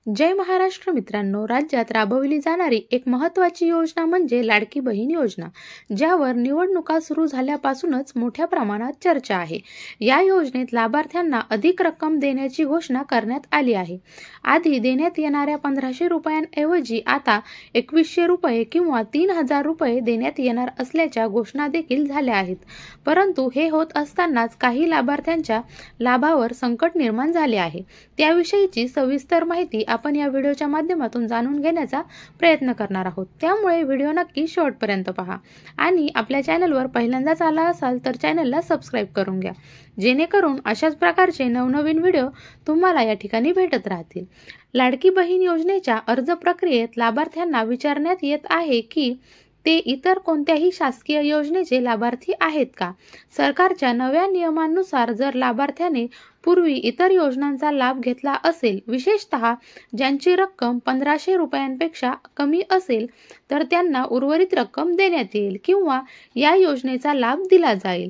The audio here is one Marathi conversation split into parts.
जय महाराष्ट्र मित्रांनो, राज्यात राबवली जाणारी एक महत्त्वाची योजना म्हणजे लाडकी बहीण योजना, ज्यावर निवडणुका सुरू झाल्यापासूनच मोठ्या प्रमाणात चर्चा आहे. या योजनेत लाभार्थ्यांना अधिक रक्कम देण्याची घोषणा करण्यात आली आहे. आधी देण्यात येणाऱ्या 1500 रुपयांऐवजी आता 2100 रुपये किंवा 3000 रुपये देण्यात येणार असल्याच्या घोषणा देखील झाल्या आहेत. परंतु हे होत असतानाच काही लाभार्थ्यांच्या लाभावर संकट निर्माण झाले आहे. त्याविषयीची सविस्तर माहिती आपण या व्हिडिओच्या माध्यमातून जाणून घेण्याचा प्रयत्न करणार आहोत. त्यामुळे व्हिडिओ नक्की शेवटपर्यंत पहा आणि आपल्या चॅनलवर पहिल्यांदाच आला असाल तर चॅनलला सबस्क्राईब करून घ्या, जेणेकरून अशाच प्रकारचे नवनवीन व्हिडिओ तुम्हाला या ठिकाणी भेटत राहतील. लाडकी बहीण योजनेच्या अर्ज प्रक्रियेत लाभार्थ्यांना विचारण्यात येत आहे की ते इतर कोणत्याही शासकीय योजनेचे लाभार्थी आहेत का. सरकारच्या नव्या नियमांनुसार जर लाभार्थ्याने पूर्वी इतर योजनांचा लाभ घेतला असेल, विशेषतः ज्यांची रक्कम 1500 रुपयांपेक्षा कमी असेल, तर त्यांना उर्वरित रक्कम देण्यात येईल किंवा या योजनेचा लाभ दिला जाईल.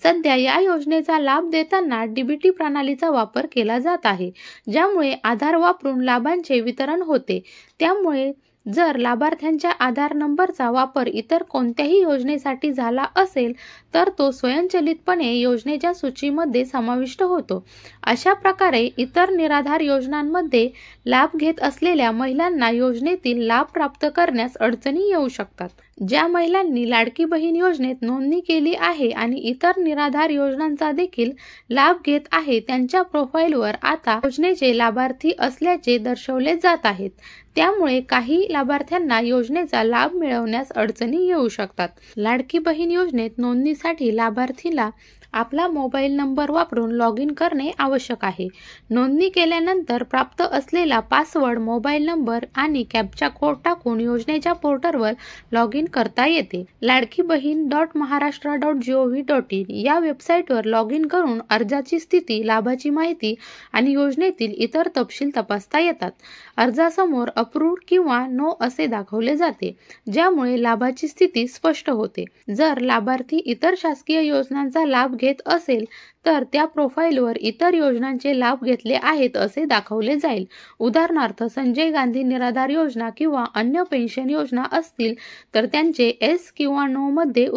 सध्या या योजनेचा लाभ देताना डीबीटी प्रणालीचा वापर केला जात आहे, ज्यामुळे आधार वापरून लाभांचे वितरण होते. त्यामुळे जर लाभार्थ्यांच्या आधार नंबरचा वापर इतर कोणत्याही योजनेसाठी झाला असेल तर तो स्वयंचलितपणे योजनेच्या सूचीमध्ये समाविष्ट होतो. अशा प्रकारे इतर निराधार योजनांमध्ये लाभ घेत असलेल्या महिलांना योजनेतील लाभ प्राप्त करण्यास अडचणी येऊ शकतात. ज्या महिलांनी लाडकी बहीण योजनेत नोंदणी केली आहे आणि इतर निराधार योजनांचा देखील लाभ घेत आहे, त्यांच्या प्रोफाईलवर आता योजनेचे लाभार्थी असल्याचे दर्शवले जात आहेत. त्यामुळे काही लाभार्थ्यांना योजनेचा लाभ मिळवण्यास अडचणी येऊ शकतात. लाडकी बहीण योजनेत नोंदणीसाठी लाभार्थीला आपला मोबाईल नंबर वापरून लॉग इन करणे आवश्यक आहे. नोंदणी केल्यानंतर प्राप्त असलेला पासवर्ड, मोबाईल नंबर आणि कॅप्चा कोड टाकून योजनेच्या पोर्टलवर लॉग इन करता येते. ladkibaheen.maharashtra.gov.in या वेबसाईटवर लॉग इन करून अर्जाची स्थिती, लाभाची माहिती आणि योजनेतील इतर तपशील तपासता येतात. अर्जासमोर अप्रूव्ड किंवा नो असे दाखवले जाते, ज्यामुळे लाभाची स्थिती स्पष्ट होते. जर लाभार्थी इतर शासकीय योजनांचा लाभ घेत असेल तर त्या प्रोफाईलवर इतर योजनांचे लाभ घेतले आहेत असे दाखवले जाईल. उदाहरणार्थ, संजय गांधी निराधार योजना किंवा अन्य पेन्शन योजना असतील तर त्यांचे एस किंवा नो मध्ये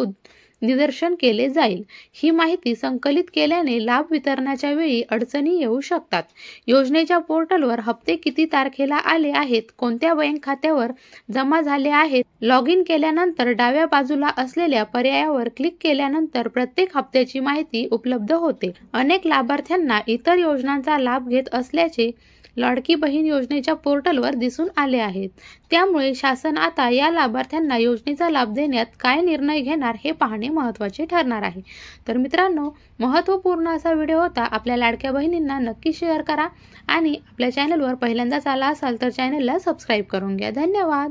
निदर्शन केले जाईल. ही माहिती संकलित केल्याने लाभ वितरणाच्या वेळी अडचणी येऊ शकतात. योजनेच्या पोर्टलवर हप्ते किती तारखेला आले आहेत, कोणत्या बँक खात्यावर जमा झाले आहेत, लॉग इन केल्यानंतर डाव्या बाजूला असलेल्या पर्यायावर क्लिक केल्यानंतर प्रत्येक हप्त्याची माहिती उपलब्ध होते. अनेक लाभार्थ्यांना इतर योजनांचा लाभ घेत असल्याचे लाडकी बहीण योजनेच्या पोर्टलवर दिसून आले आहेत. त्यामुळे शासन आता या लाभार्थ्यांना योजनेचा लाभ देण्यात काय निर्णय घेणार हे पाहणे महत्त्वाचे ठरणार आहे. तर मित्रांनो, महत्त्वपूर्ण असा व्हिडिओ होता. आपल्या लाडक्या बहिणींना नक्की शेअर करा आणि आपल्या चॅनलवर पहिल्यांदाच आला असाल तर चॅनलला सबस्क्राईब करून घ्या. धन्यवाद.